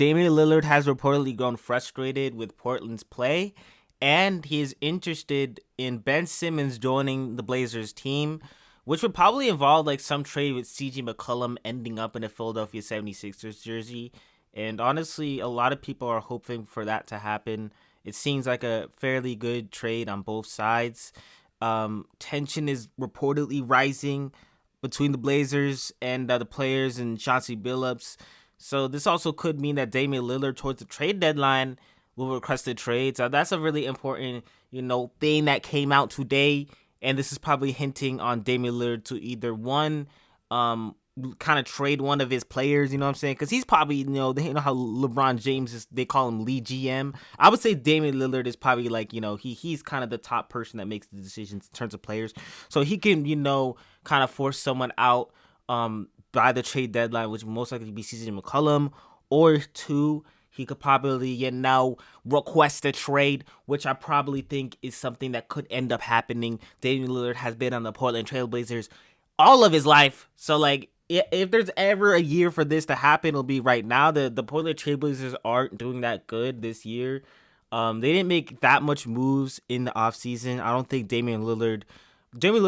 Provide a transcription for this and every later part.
Damian Lillard has reportedly grown frustrated with Portland's play, and he is interested in Ben Simmons joining the Blazers team, which would probably involve like some trade with CJ McCollum ending up in a Philadelphia 76ers jersey. And honestly, a lot of people are hoping for that to happen. It seems like a fairly good trade on both sides. Tension is reportedly rising between the Blazers and the players and Chauncey Billups. So this also could mean that Damian Lillard towards the trade deadline will request a trade. So that's a really important, thing that came out today. And this is probably hinting on Damian Lillard to either one, kind of trade one of his players, you know what I'm saying? Because he's probably, how LeBron James is, they call him lead GM. I would say Damian Lillard is probably like, he's kind of the top person that makes the decisions in terms of players. So he can, kind of force someone out by the trade deadline, which will most likely be CJ McCollum, or two, he could probably, request a trade, which I probably think is something that could end up happening. Damian Lillard has been on the Portland Trail Blazers all of his life. So, like, if there's ever a year for this to happen, it'll be right now. The Portland Trail Blazers aren't doing that good this year. They didn't make that much moves in the offseason. I don't think Damian Lillard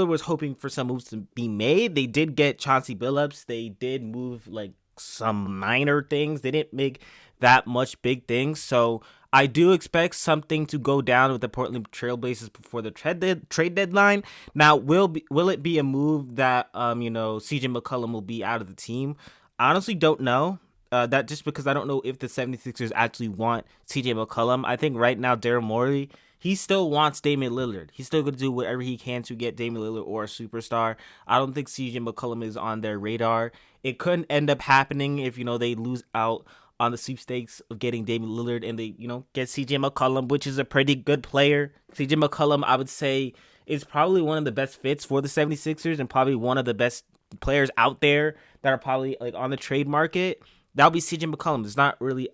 was hoping for some moves to be made. They did get Chauncey Billups. They did move, like, some minor things. They didn't make that much big things. So I do expect something to go down with the Portland Trail Blazers before the trade deadline. Now, will it be a move that CJ McCollum will be out of the team? I honestly don't know. That just because I don't know if the 76ers actually want CJ McCollum. I think right now Daryl Morey, he still wants Damian Lillard. He's still going to do whatever he can to get Damian Lillard or a superstar. I don't think CJ McCollum is on their radar. It couldn't end up happening if, they lose out on the sweepstakes of getting Damian Lillard and they, get CJ McCollum, which is a pretty good player. CJ McCollum, I would say, is probably one of the best fits for the 76ers and probably one of the best players out there that are probably like on the trade market. That'll be CJ McCollum. There's not really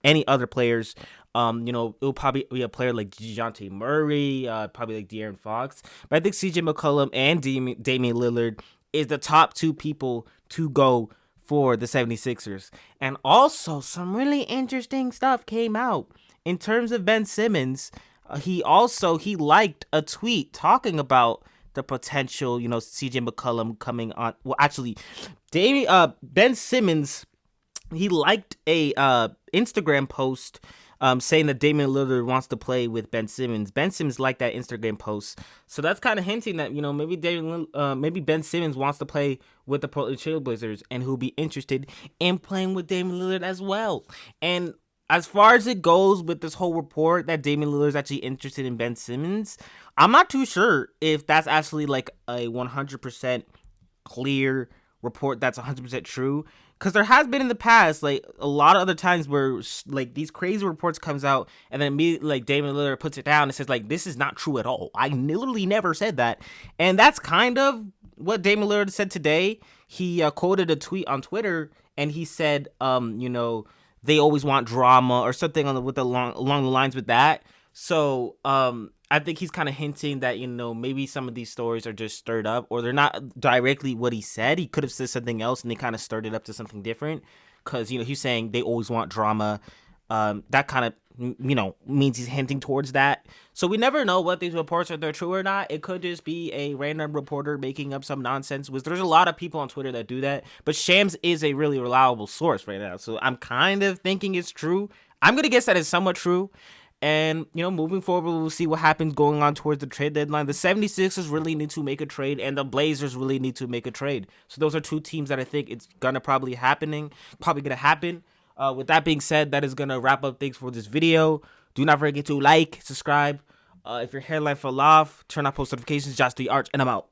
any other players. It'll probably be a player like DeJounte Murray, probably like De'Aaron Fox. But I think CJ McCollum and Damian Lillard is the top two people to go for the 76ers. And also, some really interesting stuff came out in terms of Ben Simmons. He liked a tweet talking about the potential, CJ McCollum coming on. Well, actually, Ben Simmons, he liked a Instagram post saying that Damian Lillard wants to play with Ben Simmons. Ben Simmons liked that Instagram post, so that's kind of hinting that maybe Ben Simmons wants to play with the Portland Trail Blazers, and who'll be interested in playing with Damian Lillard as well. And as far as it goes with this whole report that Damian Lillard is actually interested in Ben Simmons, I'm not too sure if that's actually like a 100% clear report that's 100% true. Because there has been in the past, like, a lot of other times where, like, these crazy reports comes out, and then immediately, like, Damian Lillard puts it down and says, like, this is not true at all. I literally never said that. And that's kind of what Damian Lillard said today. He quoted a tweet on Twitter, and he said, they always want drama or something along the lines with that. So, I think he's kind of hinting that, maybe some of these stories are just stirred up, or they're not directly what he said. He could have said something else and they kind of stirred it up to something different. Because, he's saying they always want drama. That kind of, means he's hinting towards that. So we never know what these reports are, they're true or not. It could just be a random reporter making up some nonsense. There's a lot of people on Twitter that do that. But Shams is a really reliable source right now. So I'm kind of thinking it's true. I'm going to guess that it's somewhat true. And, moving forward, we'll see what happens going on towards the trade deadline. The 76ers really need to make a trade, and the Blazers really need to make a trade. So those are two teams that I think it's going to probably happen. With that being said, that is going to wrap up things for this video. Do not forget to like, subscribe. If your hairline fell off, turn on post notifications. Josh the Arch, and I'm out.